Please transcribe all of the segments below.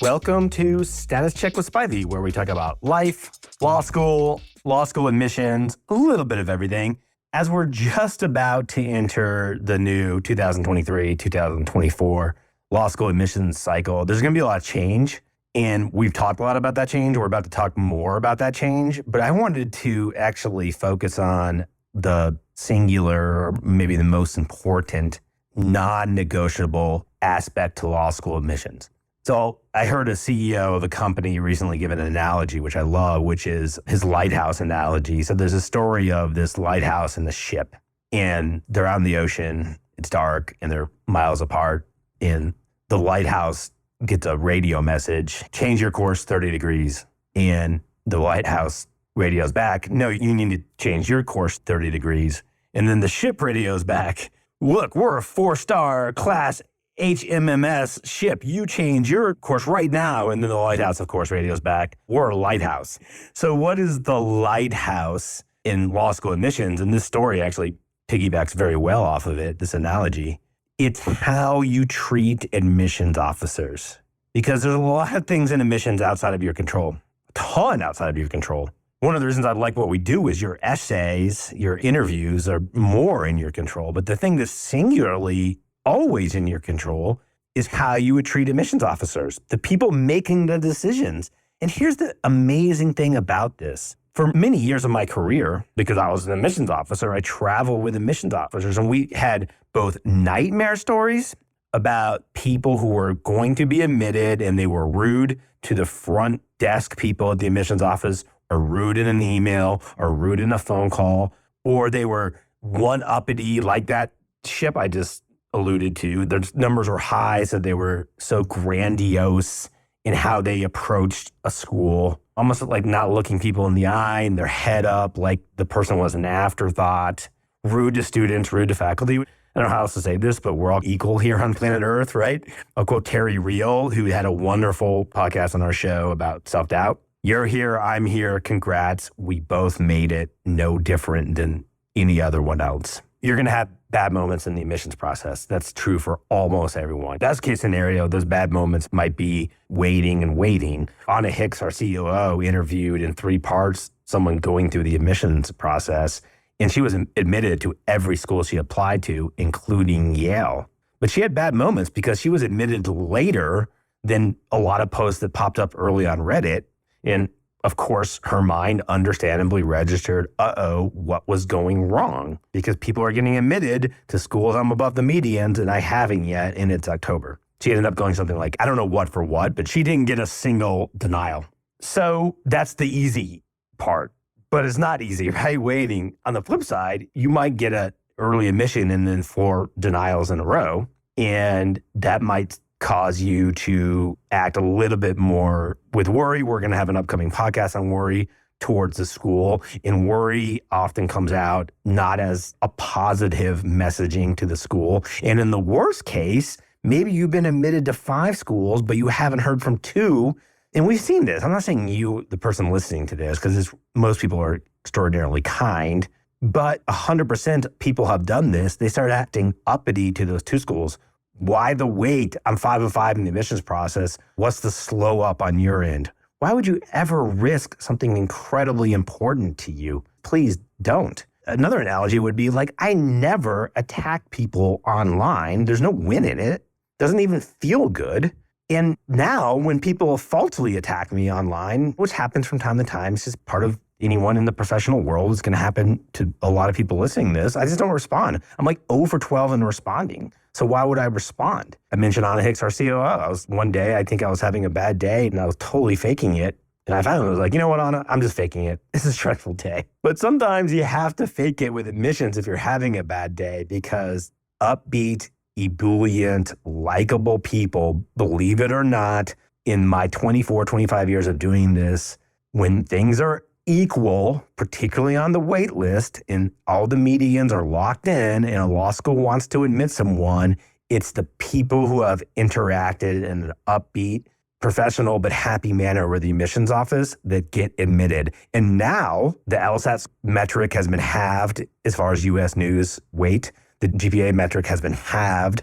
Welcome to Status Check with Spivey, where we talk about life, law school admissions, a little bit of everything. As we're just about to enter the new 2023-2024 law school admissions cycle, there's going to be a lot of change. And we've talked a lot about that change. We're about to talk more about that change. But I wanted to actually focus on the singular, or maybe the most important, non-negotiable aspect to law school admissions. So I heard a CEO of a company recently give an analogy, which I love, which is his lighthouse analogy. So there's a story of this lighthouse and the ship, and they're out in the ocean. It's dark and they're miles apart. And the lighthouse gets a radio message, change your course 30 degrees. And the lighthouse radios back, no, you need to change your course 30 degrees. And then the ship radios back, look, we're a 4-star class HMMS ship. You change your course right now. And then the lighthouse, of course, radios back, we're a lighthouse. So what is the lighthouse in law school admissions? And this story actually piggybacks very well off of it, this analogy. It's how you treat admissions officers. Because there's a lot of things in admissions outside of your control, a ton outside of your control. One of the reasons I like what we do is your essays, your interviews are more in your control. But the thing that's singularly always in your control is how you would treat admissions officers, the people making the decisions. And here's the amazing thing about this. For many years of my career, because I was an admissions officer, I traveled with admissions officers, and we had both nightmare stories about people who were going to be admitted and they were rude to the front desk people at the admissions office, or rude in an email, or rude in a phone call, or they were one-uppity like that ship I just alluded to. Their numbers were high, so they were so grandiose in how they approached a school, almost like not looking people in the eye and their head up like the person was an afterthought, rude to students, rude to faculty. I don't know how else to say this, but we're all equal here on planet Earth, right? I'll quote Terry Real, who had a wonderful podcast on our show about self-doubt. You're here, I'm here, congrats. We both made it, no different than any other one else. You're going to have bad moments in the admissions process. That's true for almost everyone. Best case scenario, those bad moments might be waiting and waiting. Anna Hicks, our COO, interviewed in 3 parts someone going through the admissions process, and she was admitted to every school she applied to, including Yale. But she had bad moments because she was admitted later than a lot of posts that popped up early on Reddit. And of course, her mind understandably registered, what was going wrong? Because people are getting admitted to schools I'm above the medians and I haven't yet, and it's October. She ended up going something like, I don't know what for what, but she didn't get a single denial. So that's the easy part, but it's not easy, right? Waiting. On the flip side, you might get an early admission and then 4 denials in a row, and that might cause you to act a little bit more with worry. We're going to have an upcoming podcast on worry towards the school, and worry often comes out not as a positive messaging to the school. And in the worst case, maybe you've been admitted to 5 schools, but you haven't heard from 2. And we've seen this. I'm not saying you, the person listening to this, because most people are extraordinarily kind, but 100% people have done this. They start acting uppity to those 2 schools. Why the wait? I'm 5 of 5 in the admissions process. What's the slow up on your end? Why would you ever risk something incredibly important to you? Please don't. Another analogy would be like, I never attack people online. There's no win in it. Doesn't even feel good. And now when people falsely attack me online, which happens from time to time, it's just part of anyone in the professional world, it's going to happen to a lot of people listening to this. I just don't respond. I'm like 0 for 12 in responding. So why would I respond? I mentioned Anna Hicks, our COO. One day, I think I was having a bad day and I was totally faking it. And I finally was like, you know what, Anna? I'm just faking it. This is a stressful day. But sometimes you have to fake it with admissions if you're having a bad day, because upbeat, ebullient, likable people, believe it or not, in my 24, 25 years of doing this, when things are equal, particularly on the wait list, and all the medians are locked in and a law school wants to admit someone, it's the people who have interacted in an upbeat, professional, but happy manner with the admissions office that get admitted. And now the LSAT metric has been halved as far as U.S. news weight. The GPA metric has been halved.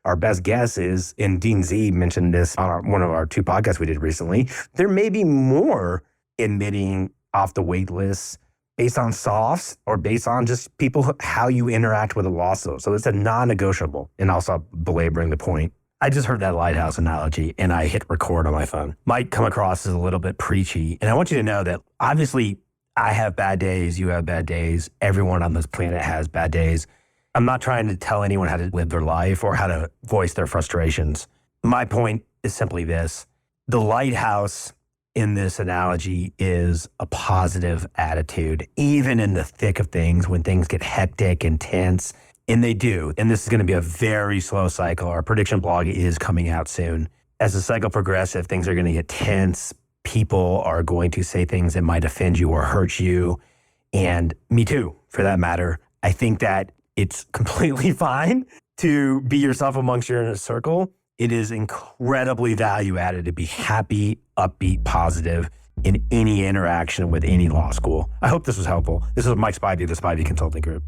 Our best guess is, and Dean Z mentioned this on one of our 2 podcasts we did recently, there may be more admitting off the wait list based on softs or based on just people, how you interact with a lawsuit. So it's a non-negotiable. And also belaboring the point, I just heard that lighthouse analogy and I hit record on my phone. Might come across as a little bit preachy. And I want you to know that obviously I have bad days, you have bad days. Everyone on this planet has bad days. I'm not trying to tell anyone how to live their life or how to voice their frustrations. My point is simply this. The lighthouse in this analogy is a positive attitude, even in the thick of things, when things get hectic and tense, and they do. And this is going to be a very slow cycle. Our prediction blog is coming out soon. As the cycle progresses, things are going to get tense. People are going to say things that might offend you or hurt you. And me too, for that matter. I think that it's completely fine to be yourself amongst your inner circle. It is incredibly value added to be happy, upbeat, positive in any interaction with any law school. I hope this was helpful. This is Mike Spivey, the Spivey Consulting Group.